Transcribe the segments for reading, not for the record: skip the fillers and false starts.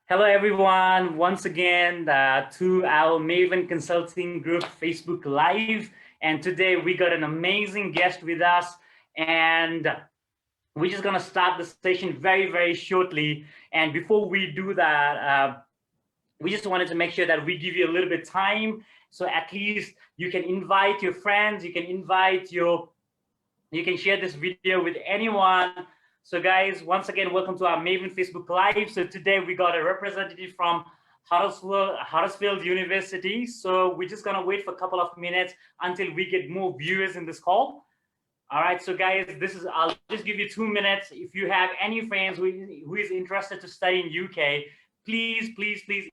Hello, everyone. Once again, to our Maven Consulting Group Facebook Live. And today we got an amazing guest with us. And we're just going to start the session very, very shortly. And before we do that, we just wanted to make sure that we give you a little bit of time. So at least you can invite your friends, you can share this video with anyone. So guys, once again, welcome to our Maven Facebook Live. So today we got a representative from Huddersfield University. So we're just gonna wait for a couple of minutes until we get more viewers in this call. All right, so guys, I'll just give you 2 minutes. If you have any friends who is interested to study in UK, please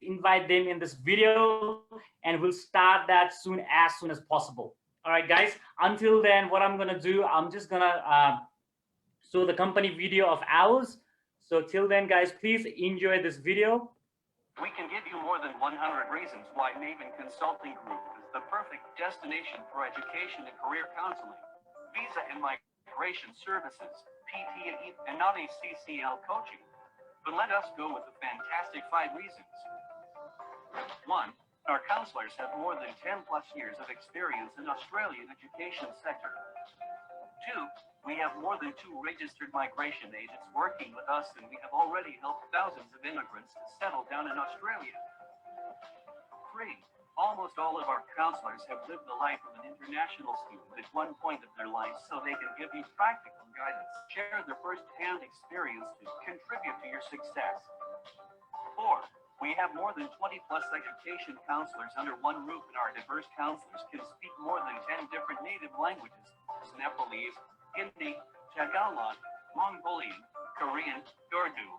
invite them in this video, and we'll start that soon as possible. All right, guys. Until then, what I'm gonna do, I'm just gonna show the company video of ours. So till then, guys, please enjoy this video. We can give you more than 100 reasons why Maven Consulting Group is the perfect destination for education and career counseling, visa and migration services, PT and non-ACCL coaching. But let us go with the fantastic 5 reasons. 1. Our counselors have more than 10 plus years of experience in Australian education sector. 2. We have more than 2 registered migration agents working with us, and we have already helped thousands of immigrants to settle down in Australia. 3. Almost all of our counselors have lived the life of an international student at one point of their life, so they can give you practical guidance, share their first-hand experience to contribute to your success. 4. We have more than 20 plus education counselors under one roof, and our diverse counselors can speak more than 10 different native languages: Nepalese, Hindi, Tagalog, Mongolian, Korean, Urdu,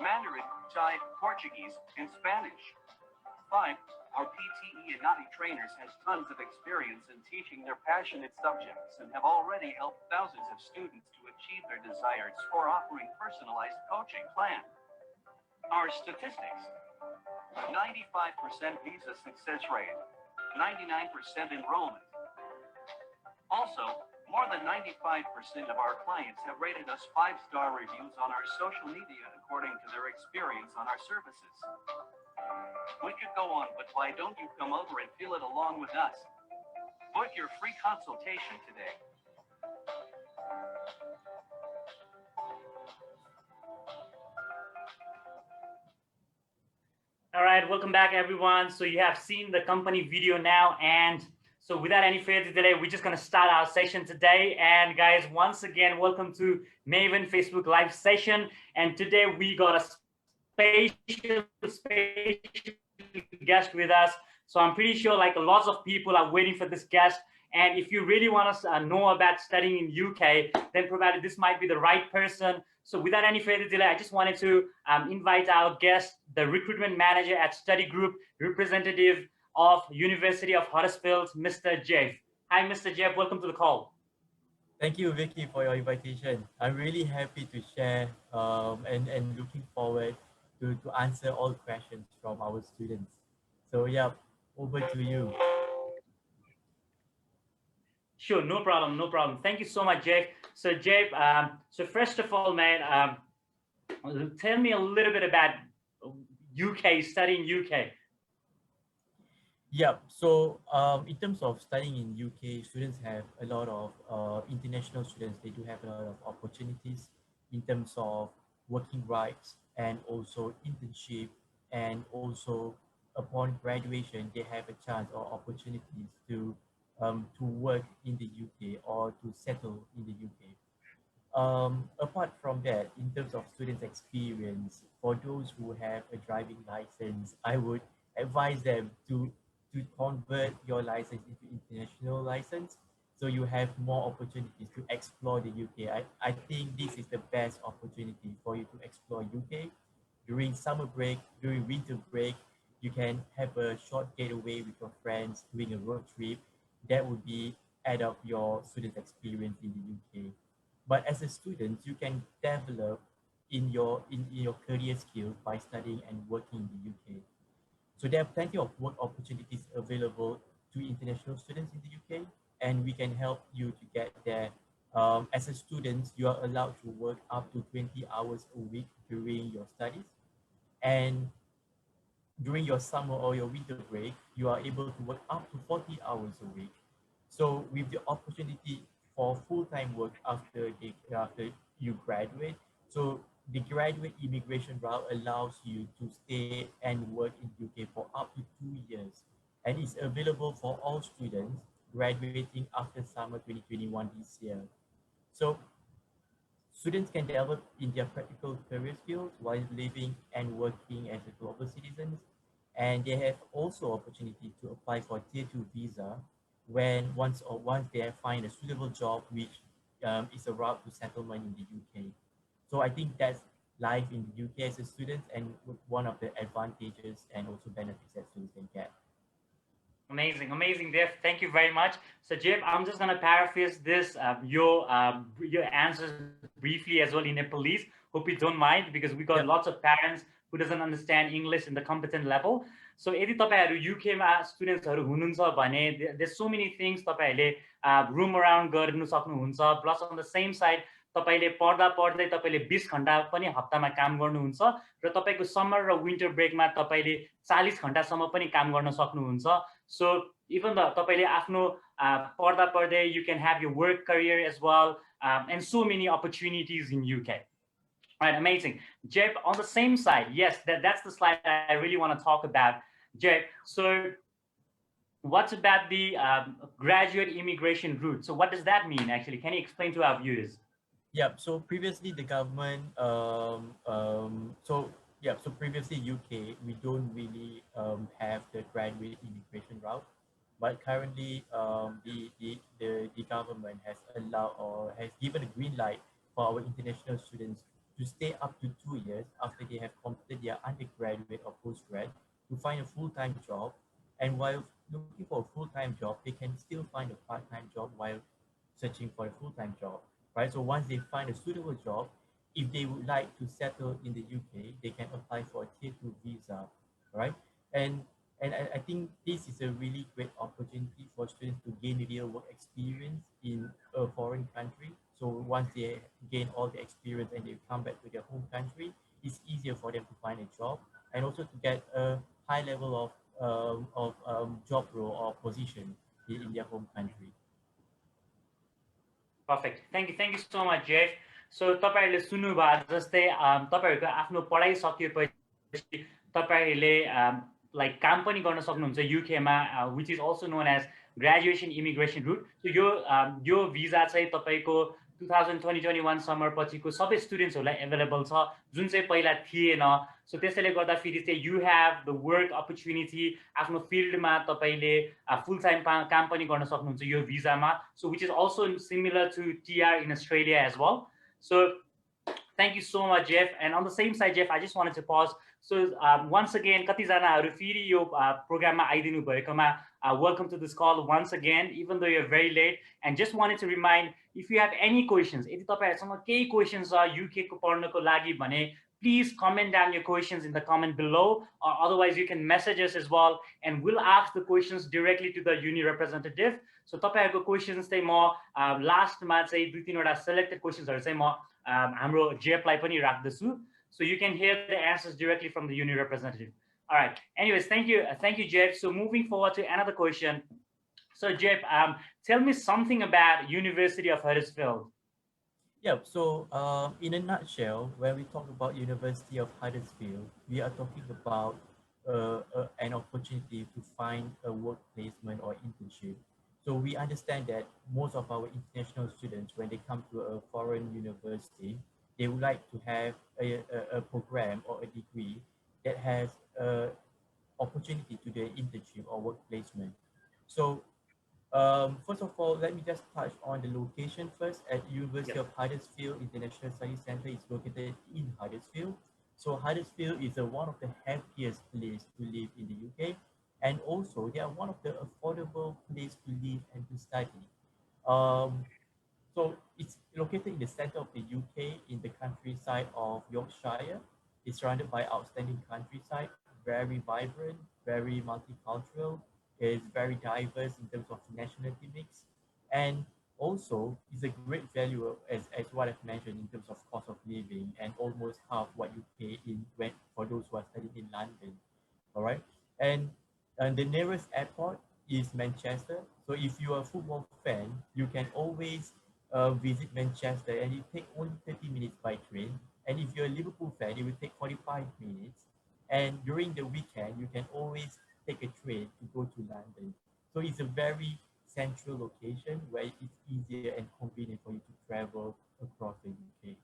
Mandarin, Thai, Portuguese, and Spanish. 5. Our PTE and NATI trainers has tons of experience in teaching their passionate subjects and have already helped thousands of students to achieve their desires for offering personalized coaching plan. Our statistics: 95% visa success rate, 99% enrollment. Also, more than 95% of our clients have rated us 5-star reviews on our social media according to their experience on our services. We could go on, but why don't you come over and feel it along with us? Book your free consultation today. All right, welcome back, everyone. So you have seen the company video now, and so without any further delay, we're just gonna start our session today. And guys, once again, welcome to Maven Facebook Live session. And today we got a special guest with us. So I'm pretty sure like lots of people are waiting for this guest. And if you really want to know about studying in UK, then provided this might be the right person. So without any further delay, I just wanted to invite our guest, the recruitment manager at Study Group, representative of University of Huddersfield, Mr. Jepp. Hi, Mr. Jepp. Welcome to the call. Thank you, Vicky, for your invitation. I'm really happy to share and looking forward to answer all questions from our students. So yeah, over to you. Sure, no problem, no problem. Thank you so much, Jeff. So Jeff, so first of all, man, tell me a little bit about UK, studying UK. Yeah, so in terms of studying in UK, students have a lot of international students. They do have a lot of opportunities in terms of working rights and also internship, and also upon graduation, they have a chance or opportunities to work in the UK or to settle in the UK. Apart from that, in terms of students' experience, for those who have a driving license, I would advise them to convert your license into international license, so you have more opportunities to explore the UK. I think this is the best opportunity for you to explore UK. During summer break, during winter break, you can have a short getaway with your friends doing a road trip. That would be add up your student experience in the UK. But as a student, you can develop in your career skills by studying and working in the UK. So there are plenty of work opportunities available to international students in the UK, and we can help you to get there. As a student, you are allowed to work up to 20 hours a week during your studies, and during your summer or your winter break, you are able to work up to 40 hours a week. So with the opportunity for full-time work after you graduate, so the graduate immigration route allows you to stay and work in UK for up to 2 years, and is available for all students graduating after summer 2021 this year. So students can develop in their practical career skills while living and working as a global citizens, and they have also opportunity to apply for tier 2 visa when once they have find a suitable job which is a route to settlement in the UK. So I think that's life in the UK as a student, and one of the advantages and also benefits that students can get. Amazing, amazing, Dev. Thank you very much. So, Jeff, I'm just gonna paraphrase this your answers briefly as well in Nepalese. Hope you don't mind because we got Yep. lots of parents who doesn't understand English in the competent level. So, यदि तपाईँहरू युकेमा स्टुडेन्ट्सहरू हुनुहुन्छ भने there's so many things तपाईँहरूले room around गर्नु सक्नुहुन्छ. Plus on the same side तपाईँले पढ्दा पढ्दै तपाईँले 20 घन्टा पनि हप्तामा काम गर्नुहुन्छ र तपाईँको समर र विन्टर ब्रेकमा तपाईँले 40 घन्टासम्म पनि काम गर्न सक्नुहुन्छ. So even though तपाईँले आफ्नो पढ्दा पढ्दै you can have your work career as well, and so many opportunities in UK. All right, amazing. Jepp, on the same side, yes, that's the slide I really want to talk about. Jepp, so what's about the graduate immigration route? So what does that mean actually? Can you explain to our viewers? Yeah, so previously the government, so previously UK, we don't really have the graduate immigration route, but currently the government has allowed or has given a green light for our international students to stay up to 2 years after they have completed their undergraduate or postgrad to find a full-time job, and while looking for a full-time job, they can still find a part-time job while searching for a full-time job, right? So once they find a suitable job, if they would like to settle in the UK, they can apply for a tier 2 visa, right? And I think this is a really great opportunity for students to gain real work experience in a foreign country. So once they gain all the experience and they come back to their home country, it's easier for them to find a job and also to get a high level of job role or position in their home country. Perfect. Thank you so much, Jeff. So तपाईँहरूले सुन्नुभयो जस्तै तपाईँहरूको आफ्नो पढाइ सकिएपछि तपाईँहरूले like काम पनि गर्न सक्नुहुन्छ युकेमा, which is also known as graduation immigration route. So यो भिजा चाहिँ तपाईँको 2020-21 समर पछिको सबै स्टुडेन्ट्सहरूलाई एभाइलेबल छ जुन चाहिँ पहिला थिएन. सो त्यसैले गर्दाखेरि चाहिँ you have the work opportunity, आफ्नो फिल्डमा तपाईँले फुल टाइम काम पनि गर्न सक्नुहुन्छ यो भिजामा. So which is also similar to TR in Australia as well. So thank you so much, Jeff. And on the same side, Jeff, I just wanted to pause. So once again, कतिजनाहरू फेरि यो प्रोग्राममा आइदिनु भएकोमा welcome to this call once again, even though you're very late. And just wanted to remind, if you have any questions, यदि तपाईहरुसँग केही questions छ UK को पढ्नको लागि भने, please comment down your questions in the comment below, or otherwise you can message us as well, and we'll ask the questions directly to the uni representative. So तपाईहरुको questions चाहिँ म लास्टमा चाहिँ 2-3 वटा सेलेक्टेड क्वेशन्सहरु चाहिँ म हाम्रो जेपलाई पनि राख्दछु, so you can hear the answers directly from the uni representative. All right, anyways, thank you Jeff. So moving forward to another question. So Jeff, tell me something about University of Huddersfield. Yeah, so in a nutshell, when we talk about University of Huddersfield, we are talking about an opportunity to find a work placement or internship. So we understand that most of our international students, when they come to a foreign university, they would like to have a program or a degree that has opportunity to do an internship or work placement. So first of all, let me just touch on the location first. At University of Huddersfield International Studies Center is located in Huddersfield. So Huddersfield is one of the happiest places to live in the UK. And also, they are one of the affordable places to live and to study. So it's located in the center of the UK in the countryside of Yorkshire. It's surrounded by outstanding countryside, very vibrant, very multicultural. It's very diverse in terms of nationality mix. And also, it's a great value as what I've mentioned in terms of cost of living, and almost half what you pay for those who are studying in London. all right? And the nearest airport is Manchester. So if you're a football fan, you can always visit Manchester, and it take only 30 minutes by train. And if you're a Liverpool fan, it will take 45 minutes. And during the weekend, you can always take a train to go to London. So it's a very central location where it's easier and convenient for you to travel across the UK.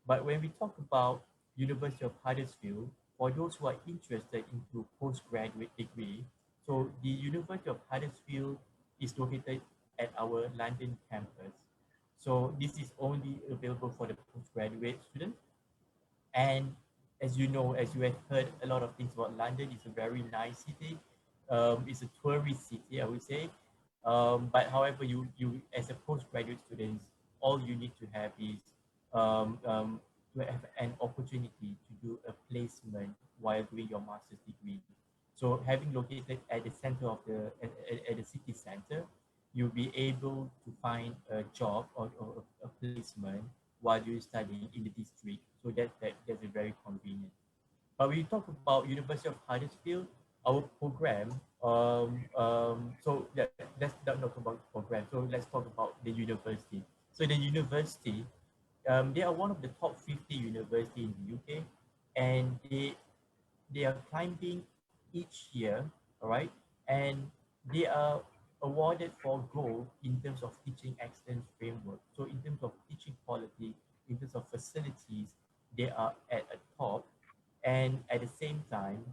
But when we talk about University of Huddersfield, for those who are interested into postgraduate degree, so the University of Huddersfield is located at our London campus. So this is only available for the postgraduate students. And as you know, as you have heard a lot of things about London, it's a very nice city. It's a tourist city, I would say. But however, you as a postgraduate student, all you need to have is um, um, to have an opportunity to do a placement while doing your master's degree. So having located at the center of at the city center, you'll be able to find a job or a placement while you're studying in the district. So that's a very convenient. But when you talk about University of Huddersfield, our program, let's not talk about program. So let's talk about the university. So the university, they are one of the top 50 university in the UK, and they are climbing each year, all right, and they are awarded for gold in terms of teaching excellence framework. So in terms of teaching quality, in terms of facilities, they are at a top, and at the same time,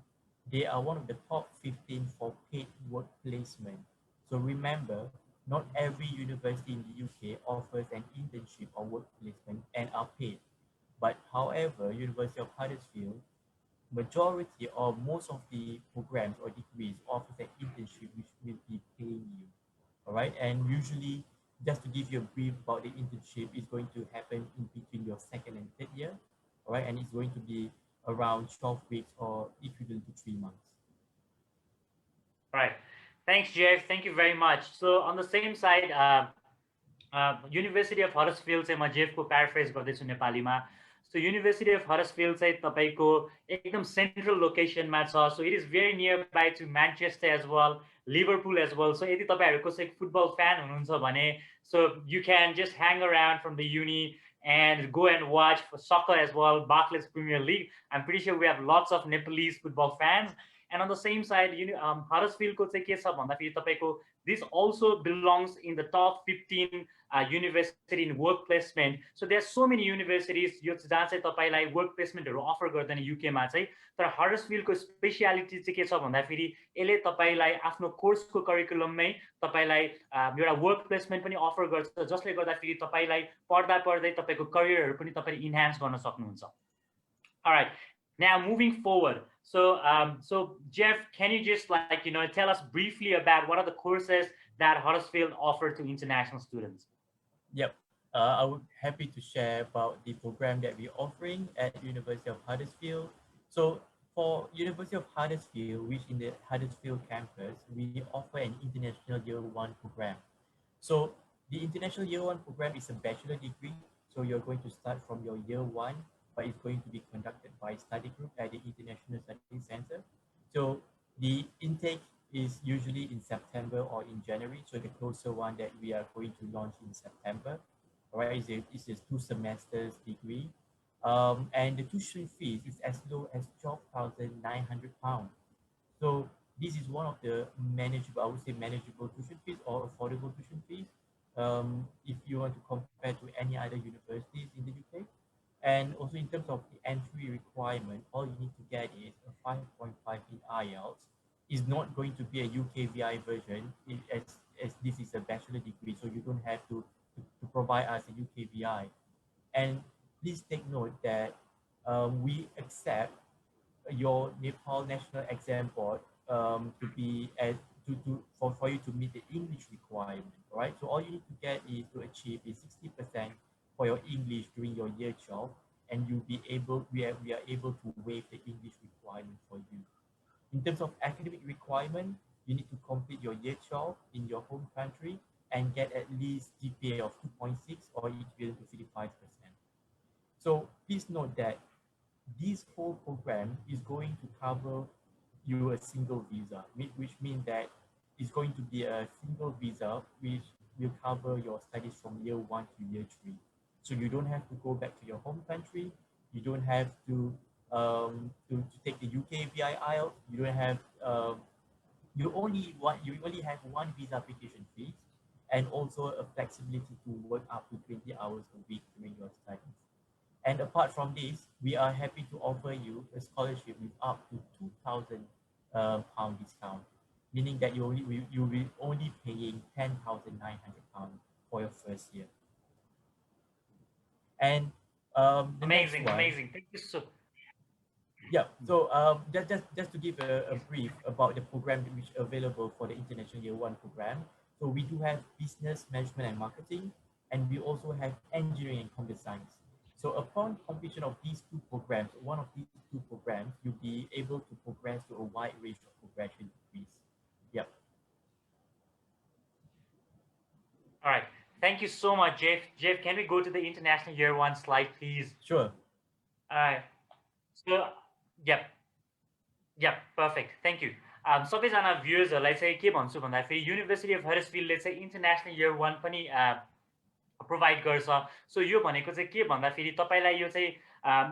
they are one of the top 15 for paid work placement. So remember, not every university in the UK offers an internship or work placement and are paid. But however, University of Huddersfield, majority or most of the programs or degrees offers an internship which will be paying you. All right. And usually, just to give you a brief about the internship, is going to happen in between your second and third year. All right. And it's going to be around 12 weeks or equivalent to 3 months. All right. Thanks, Jeff. Thank you very much. So on the same side, university of Huddersfield चाहिँ म जेफको paraphrase गर्दैछु नेपालीमा. सो university of Huddersfield चाहिँ तपाईँको एकदम central लोकेसनमा छ. So it is very near by to Manchester as well, Liverpool as well. So यदि तपाईँहरू कसै फुटबल फ्यान हुनुहुन्छ भने so you can just hang around from the uni and go and watch for soccer as well, Barclays Premier League. I'm pretty sure we have lots of Nepalese football fans. And on the same side, Huddersfield ko चाहिँ के छ भन्दाखेरि तपाईँको this also belongs in the top 15 university in work placement. So there are so many universities यो जहाँ चाहिँ तपाईँलाई work placementहरू offer गर्दैन युकेमा चाहिँ. तर हडर्सफिल्डको स्पेसियालिटी चाहिँ के छ भन्दाखेरि यसले तपाईँलाई आफ्नो कोर्सको करिकुलममै तपाईँलाई एउटा वर्क प्लेसमेन्ट पनि अफर गर्छ, जसले गर्दाखेरि तपाईँलाई पढ्दा पढ्दै तपाईँको करियरहरू पनि तपाईँले इन्हान्स गर्न सक्नुहुन्छ. Alright, now moving forward. So Jeff, can you just tell us briefly about what are the courses that Huddersfield offer to international students? Yep. I would happy to share about the program that we're offering at University of Huddersfield. So for University of Huddersfield, which in the Huddersfield campus, we offer an International Year 1 program. So the International Year 1 program is a bachelor degree. So you're going to start from your year 1, but it's going to be conducted by study group at the International Study Center. So the intake is usually in September or in January. So the closer one that we are going to launch in September. All right, it's a 2 semesters degree. And the tuition fees is as low as £12,900. So this is one of the manageable, I would say manageable tuition fees or affordable tuition fees. If you want to compare to any other universities in the UK. And also in terms of the entry requirement, all you need to get is a 5.5 in IELTS. Is not going to be a UKVI version as this is a bachelor degree, so you don't have to provide us a UKVI. And please take note that we accept your Nepal National Exam Board to be for you to meet the English requirement. All right, so all you need to get is to achieve is 60% for your English during your year 12, and we are able to waive the English requirement for you. In terms of academic requirement, you need to complete your year 12 in your home country and get at least GPA of 2.6 or equivalent to 55%. So please note that this whole program is going to cover you a single visa, which means that it's going to be a single visa which will cover your studies from year one to year three. So you don't have to go back to your home country. You don't have to take the UK VIL. You don't have you only have one visa application fee and also a flexibility to work up to 20 hours a week during your studies. And apart from this, we are happy to offer you a scholarship with up to 2,000 pound discount, meaning that you will only paying 10,900 pounds for your first year. And the next Amazing, one, amazing. Thank you so. yeah. So just to give a brief about the program which available for the International Year One program. So we do have business management and marketing, and we also have engineering and computer science. So upon completion of these two programs, one of these two programs, you'll be able to progress to a wide range of progression degrees. Yep. All right. Thank you so much, Jeff. Jeff, can we go to the international year one slide, please? Sure. All right. So, yep, yep, perfect. Thank you. सबैजना भ्युजहरूलाई चाहिँ के भन्छु भन्दाखेरि university of हडर्सफिल्डले चाहिँ international year वान पनि provide गर्छ। सो यो भनेको चाहिँ के भन्दाखेरि तपाईँलाई यो चाहिँ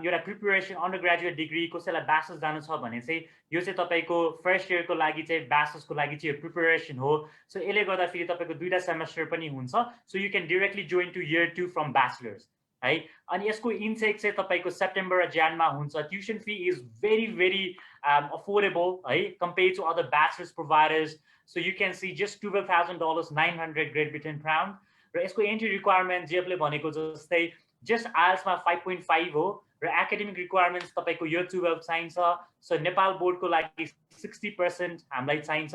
एउटा प्रिपेरेसन अन्डर ग्रेजुएट डिग्री कसैलाई ब्याचलर्स जानु छ भने चाहिँ यो चाहिँ तपाईँको फर्स्ट इयरको लागि चाहिँ ब्याचलर्सको लागि चाहिँ यो प्रिपेरेसन हो। सो यसले गर्दाखेरि तपाईँको 2टा सेमेस्टर पनि हुन्छ। So you can directly join to year 2 from bachelors है। अनि यसको इन्टेक चाहिँ तपाईँको सेप्टेम्बर र ज्यानमा हुन्छ। Tuition fee is very very affordable है compare to other bachelors providers. So you can see just $12,000 900 Great Britain pound. र यसको एन्ट्री रिक्वायरमेन्ट जेपले भनेको जस्तै जस्ट आइएल्समा 5.5 हो र एकाडेमिक रिक्वायरमेन्ट्स तपाईँको यो 12 चाहिन्छ। सो नेपाल बोर्डको लागि 60% हामीलाई चाहिन्छ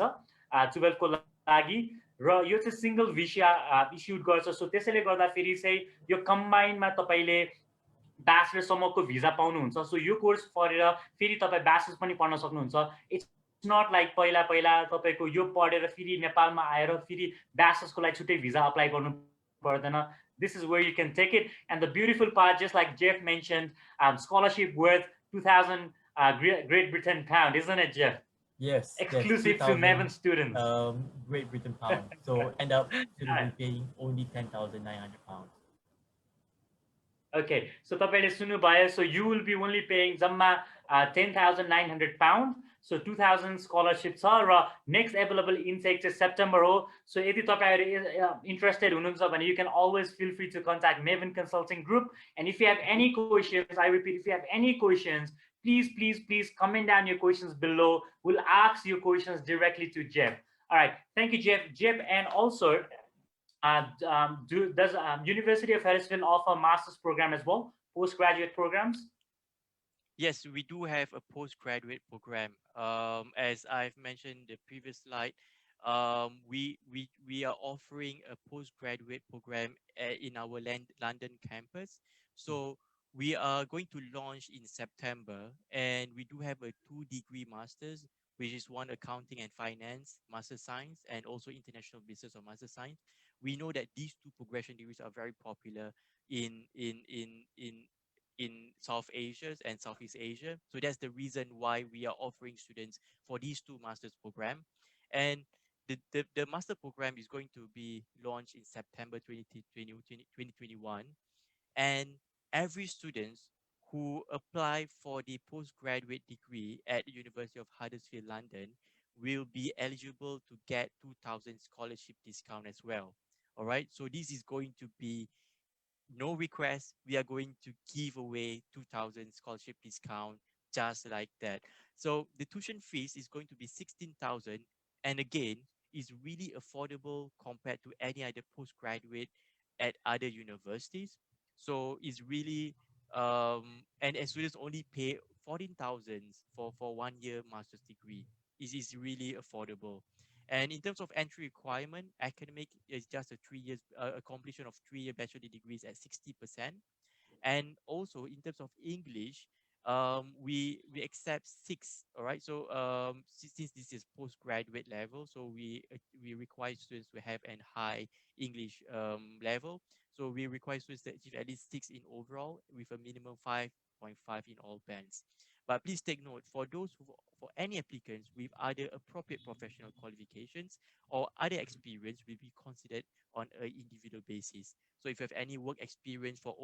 12 को लागि र यो चाहिँ सिंगल भिसा इस्युड गर्छ। सो त्यसैले गर्दाखेरि चाहिँ यो कम्बाइनमा तपाईँले ब्याचलरसम्मको भिजा पाउनुहुन्छ। सो यो कोर्स पढेर फेरि तपाईँ ब्याचलर्स पनि पढ्न सक्नुहुन्छ। इट्स नट लाइक पहिला पहिला तपाईँको यो पढेर फेरि नेपालमा आएर फेरि ब्याचलर्सको लागि छुट्टै भिजा अप्लाई गर्नु पर्दैन। This is where you can take it. And the beautiful part, just like Jeff mentioned, scholarship worth 2,000 Great Britain pound, isn't it, Jeff? Yes. Exclusive to Maven students. Great Britain pound. So end up students paying only 10,900 pounds. Okay, so तपाईले सुन्नुभयो. So you will be only paying जम्मा 10,900 pound. So 2,000 scholarship छ र next available intake चाहिँ September हो. So यदि तपाईहरु interested हुनुहुन्छ भने you can always feel free to contact Maven Consulting Group. And if you have any questions, I repeat, if you have any questions, please comment down your questions below. We'll ask your questions directly to Jeff. All right, thank you, Jeff. Jeff, and also, does University of Huddersfield offer master's program as well, postgraduate programs? Yes, we do have a postgraduate program. As I've mentioned in the previous slide, we are offering a postgraduate program in our London campus. So we are going to launch in September, and we do have a 2-degree masters, which is one accounting and finance, master science, and also international business or master science. We know that these two progression degrees are very popular in South Asia and Southeast Asia. So that's the reason why we are offering students for these two master's program. And the master program is going to be launched in September 2021. And every student who apply for the postgraduate degree at the University of Huddersfield, London, will be eligible to get 2,000 scholarship discount as well. All right. So this is going to be no request. We are going to give away 2,000 scholarship discount just like that. So the tuition fees is going to be 16,000, and again, is really affordable compared to any other postgraduate at other universities. So it's really and students only pay 14,000 for 1 year master's degree. It is really affordable. And in terms of entry requirement, academic is just a completion of 3-year bachelor degrees at 60%. And also in terms of English, we accept 6. All right. So since this is postgraduate level, so we require students to have a high English level. So we require students to achieve at least 6 in overall, with a minimum 5.5 in all bands. But please take note, for those who, for any applicants with other appropriate professional qualifications or other experience will be considered on an individual basis. So if you have any work experience for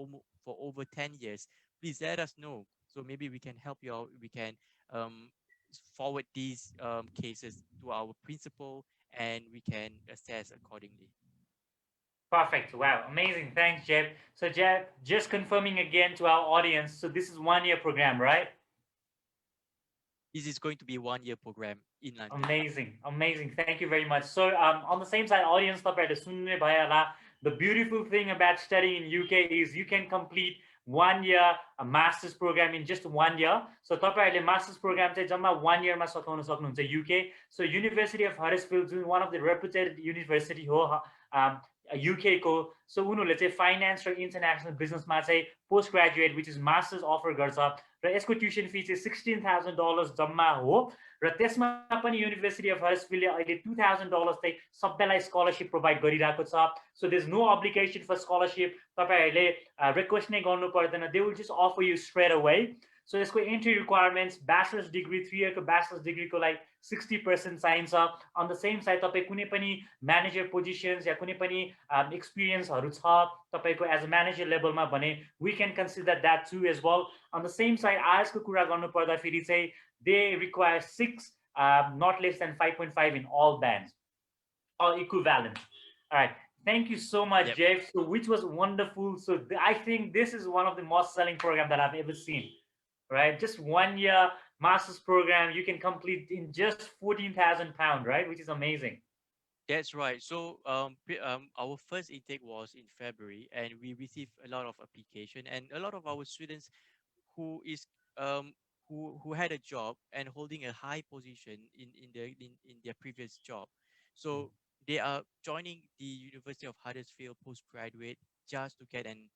over 10 years, please let us know. So maybe we can help you out. We can um, forward these cases to our principal and we can assess accordingly. Perfect. Wow, amazing. Thanks, Jeff. So, Jeff, just confirming again to our audience. So, this is 1 year program, right? This is going to be a 1 year program in London. Amazing, amazing. Thank you very much. So, on the same side, audience, तपाईहरुले सुन्ने भयो होला. The beautiful thing about studying in UK is you can complete 1 year a master's program in just 1 year. So, तपाईहरुले master's program चाहिँ जम्मा 1 year मा सकाउन सक्नुहुन्छ UK. So, University of Huddersfield is one of the reputed university हो UK को. So, उनीहरूले चाहिँ finance र international बिजनेसमा चाहिँ post graduate which is masters offer गर्छ र यसको ट्युसन फी चाहिँ $16,000 जम्मा हो र त्यसमा पनि युनिभर्सिटी अफ हडर्सफिल्डले अहिले $2,000 चाहिँ सबैलाई स्कलरशिप प्रोभाइड गरिरहेको छ. So there is no obligation for scholarship. तपाईहरुले रिक्वेस्ट नै गर्नु पर्दैन. They will just offer you straight away. So यसको entry requirements bachelor's degree 3 year को bachelor's degree को like 60% चाहिन्छ. On the same side तपाईं कुनै पनि manager positions या कुनै पनि experience हरू छ तपाईको as a manager level मा भने we can consider that too as well. On the same side IELTS को कुरा गर्नु पर्दा फेरि चाहिँ they require 6 not less than 5.5 in all bands or equivalent. All right. Thank you so much, Yep. Jeff. So which was wonderful. So I think this is one of the most selling program that I've ever seen. Right, just 1 year master's program you can complete in just £14,000, right, which is amazing. That's right. So our first intake was in February, and we received a lot of application, and a lot of our students who is who had a job and holding a high position in their previous job. So they are joining the University of Huddersfield postgraduate just to get an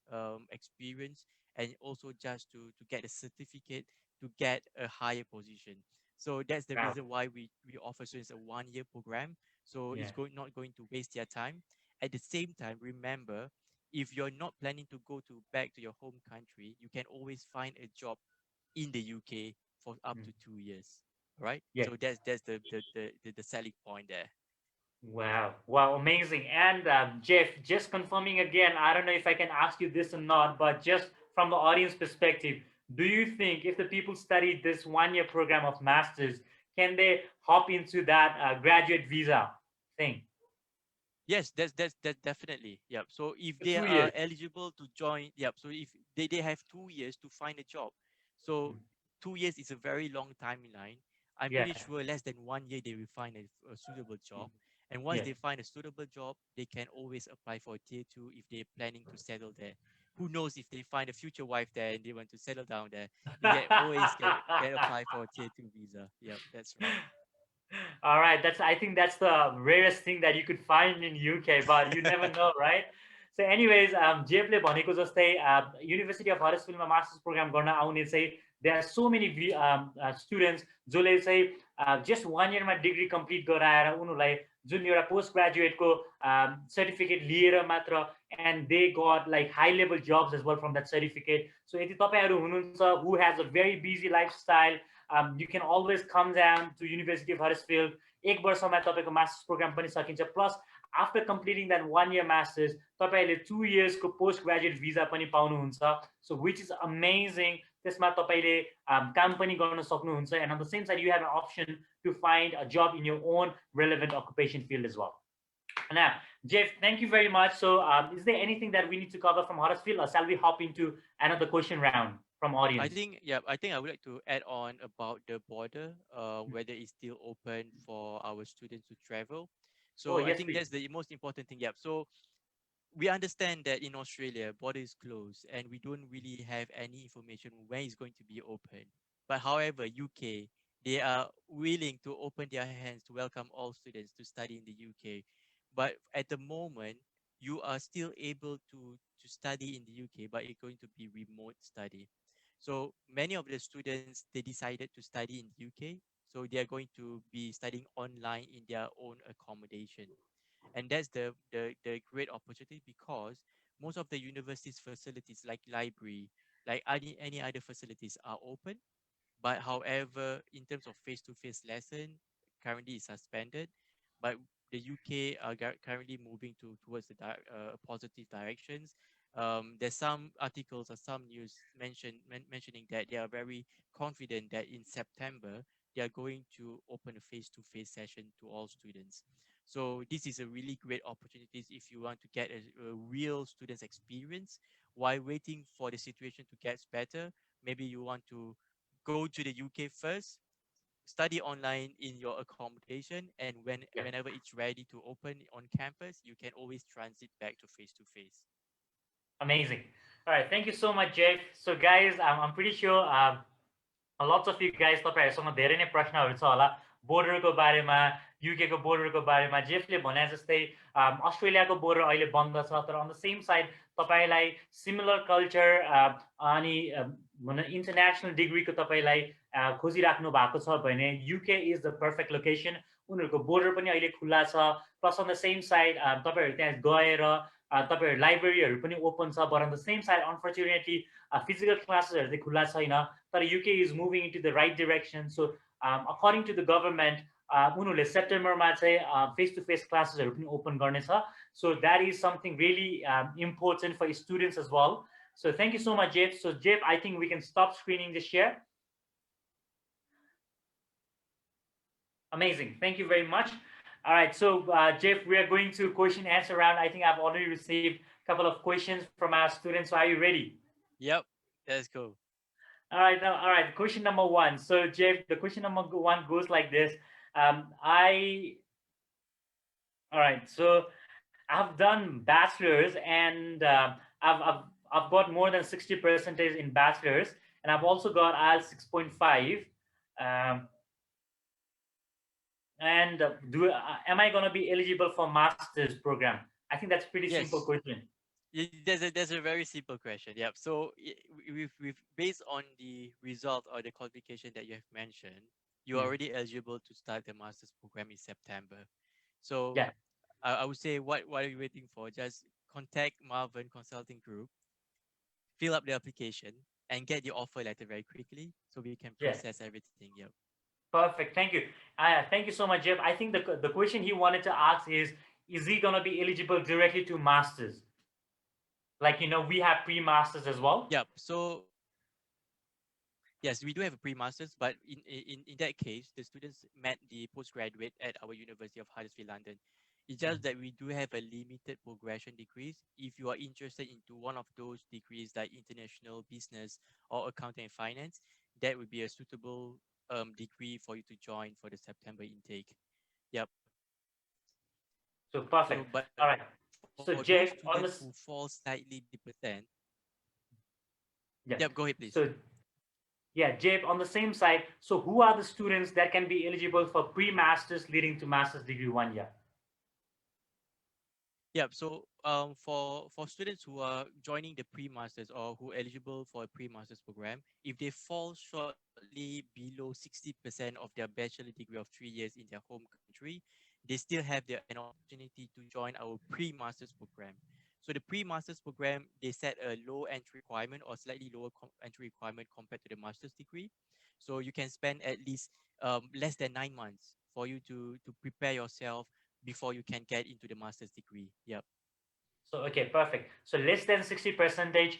experience and also just to get a certificate to get a higher position. So that's the Wow. reason why we offer students a 1 year program. So Yeah. it's not going to waste their time. At the same time, remember, if you're not planning to go to back to your home country, you can always find a job in the UK for up to 2 years. Right? Yeah. So that's the selling point there. Wow, wow, amazing. And Jeff, just confirming again, I don't know if I can ask you this or not, but just from the audience perspective, do you think if the people study this 1 year program of masters, can they hop into that graduate visa thing? Yes, that's definitely. Yeah. So if they 2 are years. eligible to join, yeah. So if they have 2 years to find a job. So 2 years is a very long timeline. I'm Yeah. pretty sure less than 1 year they will find a suitable job. And once Yeah. they find a suitable job, they can always apply for tier 2 if they're planning to settle there. Who knows if they find a future wife there and they want to settle down there, you can always get apply for a tier 2 visa. Yeah, that's right. All right, I think that's the rarest thing that you could find in UK, but you never know, right? So anyways, Jeppले भनेको जस्तै University of Huddersfield मा masters programme गर्न आउने चाहिँ there are so many students जसले चाहिँ just 1 year मा degree complete गराएर उनीहरूलाई जुन एउटा पोस्ट ग्रेजुएटको सर्टिफिकेट लिएर मात्र and they got like high level jobs as well from that certificate. So यदि तपाईहरु हुनुहुन्छ who has a very busy lifestyle, you can always come down to University of Huddersfield. एक वर्षमा तपाईको मास्टर्स प्रोग्राम पनि सकिन्छ. Plus after completing that 1 year masters, तपाईले 2 years को post graduate visa पनि पाउनुहुन्छ. So which is amazing. त्यसमा तपाईले काम पनि गर्न सक्नुहुन्छ, and on the same side you have an option to find a job in your own relevant occupation field as well. Now, Jeff, thank you very much. So is there anything that we need to cover from Huddersfield, or shall we hop into another question round from audience? I think I would like to add on about the border, whether it's still open for our students to travel. So Yes, I think please. that's the most important thing. Yeah. So we understand that in Australia, border is closed and we don't really have any information when it's going to be open. But however, UK, they are willing to open their hands to welcome all students to study in the UK. But at the moment, you are still able to study in the UK, but it's going to be remote study. So many of the students, they decided to study in the UK. So they are going to be studying online in their own accommodation. And that's the great opportunity, because most of the university's facilities like library, like any other facilities are open. But however, in terms of face-to-face lesson, currently is suspended. But the UK are currently moving towards the positive directions. There's some articles or some news mentioning that they are very confident that in September they are going to open a face-to-face session to all students. So this is a really great opportunity if you want to get a real students experience while waiting for the situation to get better. Maybe you want to go to the UK first, study online in your accommodation, and Yeah. whenever it's ready to open on campus, you can always transit back to face to face. Amazing. All right. Thank you so much, Jeff. So, guys, I'm pretty sure lots of you guys तपाईँहरूसँग धेरै नै प्रश्नहरू छ होला बोर्डरको बारेमा युकेको बोर्डरको बारेमा जेफले भने जस्तै अस्ट्रेलियाको बोर्डर अहिले बन्द छ तर अन द सेम साइड तपाईँलाई सिमिलर कल्चर अनि इन्टरनेसनल डिग्रीको तपाईँलाई खोजिराख्नु भएको छ भने UK is the perfect location उनीहरूको बोर्डर पनि अहिले खुल्ला छ plus on the same side तपाईँहरू त्यहाँ गएर तपाईँहरू लाइब्रेरीहरू पनि ओपन छ but on the same side unfortunately physical क्लासेसहरू चाहिँ खुल्ला छैन तर UK is moving into the right direction. So according to the government, उनीहरूले सेप्टेम्बरमा चाहिँ फेस टु फेस क्लासेसहरू पनि ओपन गर्नेछ. So that is something really important for students as well. So thank you so much, Jeff. So Jeff, I think we can stop screening the share. Amazing. Thank you very much. All right. So Jeff, we are going to question answer round. I think I've already received a couple of questions from our students. So are you ready? Yep, let's go. All right, now, all right. Question number one. So, Jeff, the question number one goes like this. All right. So, I've done bachelor's, and I've got more than 60% in bachelor's, and I've also got IELTS 6.5. Um, and am I going to be eligible for master's program? I think that's pretty simple question. There's a very simple question. Yep. So with based on the result or the qualification that you have mentioned, you're already eligible to start the master's program in September. So yeah, I would say what are you waiting for? Just contact Marvin Consulting Group, fill up the application, and get the offer letter very quickly so we can process everything. Yep. Perfect. Thank you. Thank you so much, Jeff. I think the question he wanted to ask is he going to be eligible directly to masters? Like, we have pre-masters as well. Yep. So yes, we do have a pre-masters, but in that case, the students met the postgraduate at our University of Huddersfield, London. It's just that we do have a limited progression degrees. If you are interested into one of those degrees like international business or accounting and finance, that would be a suitable degree for you to join for the September intake. Yep. So perfect. So, all right. So Jeff, on the who fall slightly percent. Yeah. Yep. Go ahead, please. So yeah, Jeff, on the same side. So who are the students that can be eligible for pre-masters leading to master's degree 1 year? Yep. So for students who are joining the pre-masters or who are eligible for a pre-masters program, if they fall shortly below 60% of their bachelor degree of 3 years in their home country, they still have an opportunity to join our pre-masters program. So the pre-masters program, they set a low entry requirement or slightly lower entry requirement compared to the master's degree. So you can spend at least less than 9 months for you to prepare yourself before you can get into the master's degree. Yep. So, okay, perfect. So less than 60%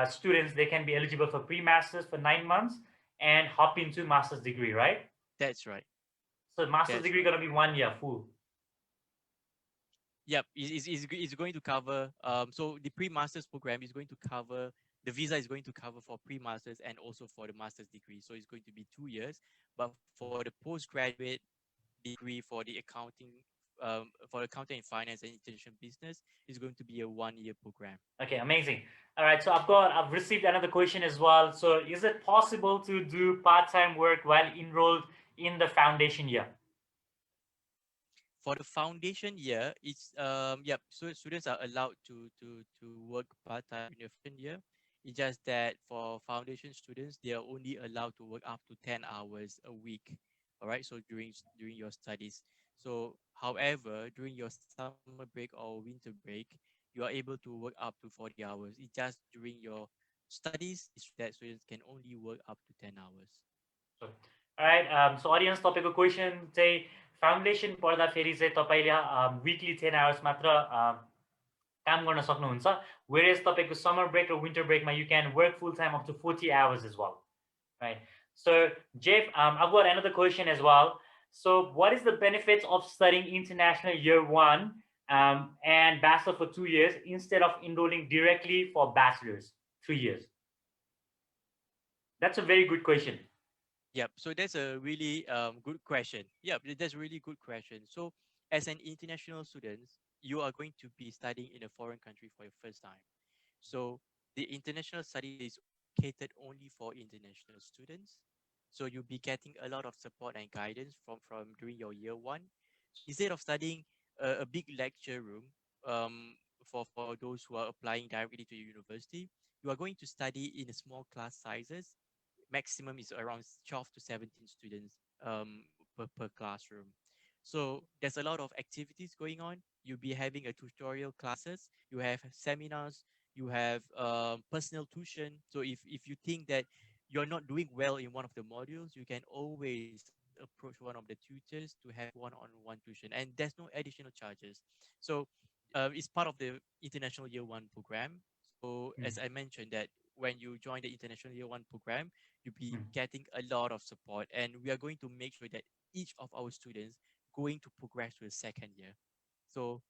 students, they can be eligible for pre-masters for 9 months and hop into master's degree, right? That's right. So master's degree going to be 1 year full. Yep, it's going to cover, so the pre-master's program is going to cover, the visa is going to cover for pre-masters and also for the master's degree. So it's going to be 2 years, but for the postgraduate degree for the accounting and finance and international business is going to be a 1 year program. Okay, amazing. All right, so I've received another question as well. So is it possible to do part-time work while enrolled in the foundation year? For the foundation year, it's so students are allowed to work part-time in the foundation year. It's just that for foundation students, they are only allowed to work up to 10 hours a week. All right, so during your studies. So however, during your summer break or winter break, you are able to work up to 40 hours. It's just during your studies that students can only work up to 10 hours. All right. So audience तपाईँको question चाहिँ foundation पढ्दाखेरि चाहिँ तपाईँले weekly 10 hours मात्र काम गर्न सक्नुहुन्छ, whereas तपाईँको summer break or winter break you can work full time up to 40 hours as well, right? So Jeff, I've got another question as well. So what is the benefits of studying international year one and bachelor for 2 years instead of enrolling directly for bachelor's 3 years? That's a very good question. Yep. So that's a really good question. Yep, that's a really good question. So as an international student, you are going to be studying in a foreign country for your first time. So the international study is catered only for international students. So you'll be getting a lot of support and guidance from during your year one. Instead of studying a big lecture room for those who are applying directly to university, you are going to study in a small class sizes. Maximum is around 12 to 17 students per classroom. So there's a lot of activities going on. You'll be having a tutorial classes. You have seminars. You have personal tuition. So if you think that you're not doing well in one of the modules, you can always approach one of the tutors to have one-on-one tuition, and there's no additional charges. So it's part of the international year one program. So as I mentioned that when you join the international year one program, you'll be getting a lot of support, and we are going to make sure that each of our students going to progress to the second year. So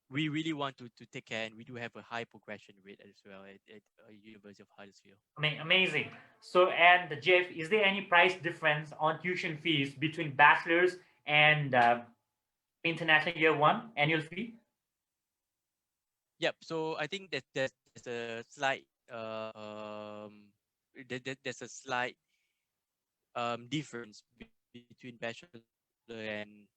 we really want to take care, and we do have a high progression rate as well at University of Huddersfield. Amazing. So, and Jeff, is there any price difference on tuition fees between bachelor's and international year one annual fee? Yep. So I think that there's a slight there's a slight difference between bachelor and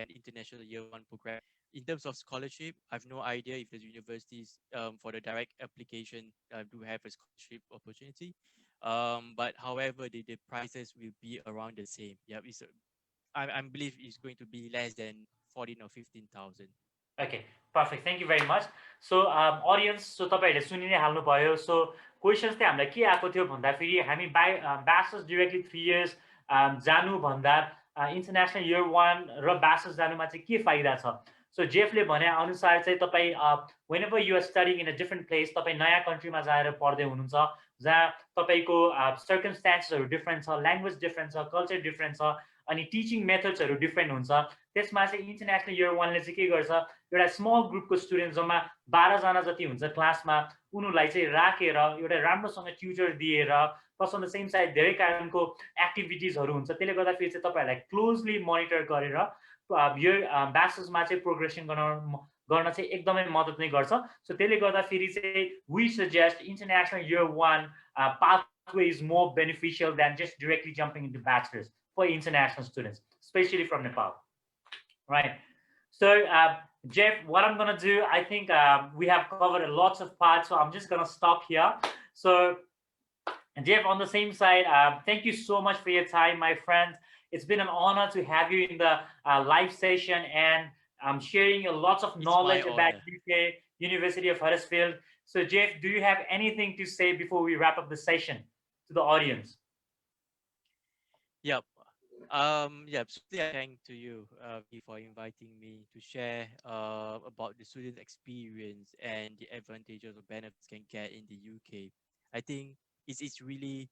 international year one program. In terms of scholarship, I have no idea if the universities for the direct application do have a scholarship opportunity. But however, the prices will be around the same. Yeah, I believe it's going to be less than 14 or 15,000. Okay, perfect. Thank you very much. So audience, so तपाईँहरूले सुनि नै हाल्नुभयो. So questions चाहिँ हामीलाई के आएको थियो भन्दाखेरि हामी bachelor's directly 3 years जानु भन्दा international year 1 र bachelor's जानुमा चाहिँ के फाइदा छ? So जेफले भने अनुसार चाहिँ तपाईँ whenever you are studying in a different place, तपाईँ नयाँ कन्ट्रीमा जाएर पढ्दै हुनुहुन्छ जहाँ तपाईँको circumstancesहरू डिफरेन्ट छ, ल्याङ्ग्वेज डिफरेन्ट छ, कल्चर डिफरेन्ट छ, अनि टिचिङ मेथड्सहरू डिफरेन्ट हुन्छ. त्यसमा चाहिँ इन्टरनेसनल इयर 1ले चाहिँ के गर्छ, एउटा स्मल ग्रुपको स्टुडेन्ट जम्मा 12 जना जति हुन्छ क्लासमा, उनीहरूलाई चाहिँ राखेर एउटा राम्रोसँग ट्युटर दिएर plus on the same side धेरै कारणको एक्टिभिटिजहरू हुन्छ. त्यसले गर्दाखेरि चाहिँ तपाईँहरूलाई क्लोजली मोनिटर गरेर यो ब्याचलर्समा चाहिँ प्रोग्रेसन गर्न चाहिँ एकदमै मद्दत नै गर्छ. सो त्यसले गर्दाखेरि चाहिँ we suggest international year 1 pathway is more beneficial than just directly jumping into bachelor's for international students, especially from Nepal. Right. So, Jeff, what I'm going to do, I think we have covered a lots of parts, so I'm just going to stop here. So, Jeff, on the same side, thank you so much for your time, my friend. It's been an honor to have you in the live session and sharing a lots of knowledge about UK, University of Huddersfield. So, Jeff, do you have anything to say before we wrap up the session to the audience? Yep. So thank to you for inviting me to share about the student experience and the advantages or benefits can get in the UK. I think it's really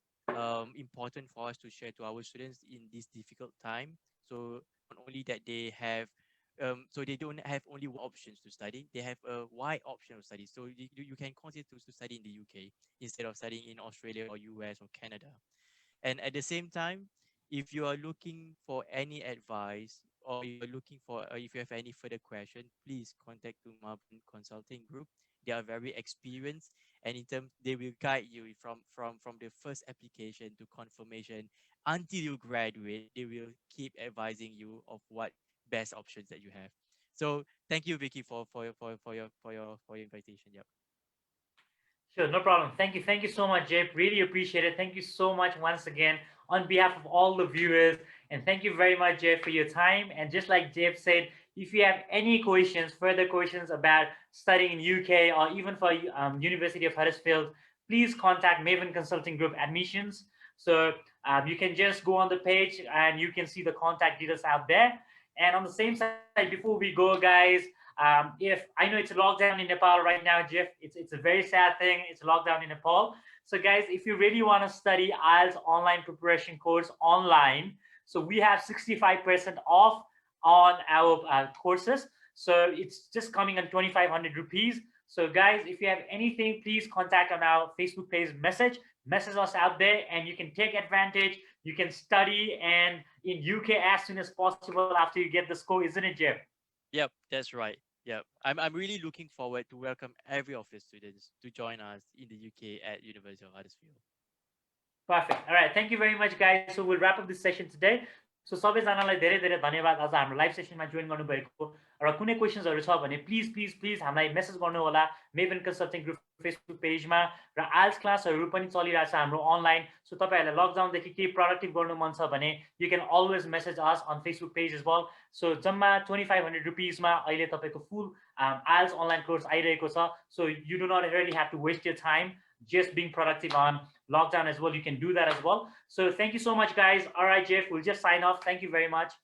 important for us to share to our students in this difficult time. So not only that they have so they don't have only one options to study, they have a wide option of study. So you can consider to study in the UK instead of studying in Australia or US or Canada. And at the same time, if you are looking for any advice or you're looking for if you have any further question, please contact to Marvin Consulting Group. They are very experienced, and in terms they will guide you from the first application to confirmation until you graduate. They will keep advising you of what best options that you have. So thank you, Vicky, for your invitation. Yep. Sure, no problem. Thank you so much, Jeff. Really appreciate it. Thank you so much once again on behalf of all the viewers, and thank you very much, Jeff, for your time. And just like Jeff said, if you have any questions, further questions about studying in UK or even for University of Huddersfield, please contact Maven Consulting Group Admissions. So you can just go on the page and you can see the contact details out there. And on the same side, before we go, guys, if I know it's a lockdown in Nepal right now, Jeff, it's a very sad thing. It's a lockdown in Nepal. So guys, if you really want to study IELTS online preparation course online, so we have 65% off on our courses. So it's just coming on 2,500 rupees. So guys, if you have anything, please contact on our Facebook page, message us out there, and you can take advantage. You can study and in UK as soon as possible after you get the score, isn't it, Jeff? Yep, that's right. Yep. I'm really looking forward to welcome every of the students to join us in the UK at University of Huddersfield. Perfect. All right. Thank you very much, guys. So we'll wrap up this session today. So सबैजनालाई धेरै धेरै धन्यवाद आज हाम्रो live सेसनमा join गर्नुभएको र कुनै क्वेशन्सहरु छ भने प्लिज हामीलाई मेसेज गर्नु होला मेभन कन्सल्टिङ ग्रुप फेसबुक पेजमा र आइल्स क्लासहरु पनि चलिरहेछ हाम्रो अनलाइन सो तपाईहरुलाई लकडाउनदेखि के प्रोडक्टिभ गर्नु मन छ भने you can always message us on Facebook page as well so जम्मा 2500 रुपीस मा अहिले तपाईको फुल आइल्स अनलाइन कोर्स आइरहेको छ so you do not really have to waste your time just being productive on lockdown as well. You can do that as well. So thank you so much, guys. All right, Jeff, we'll just sign off. Thank you very much.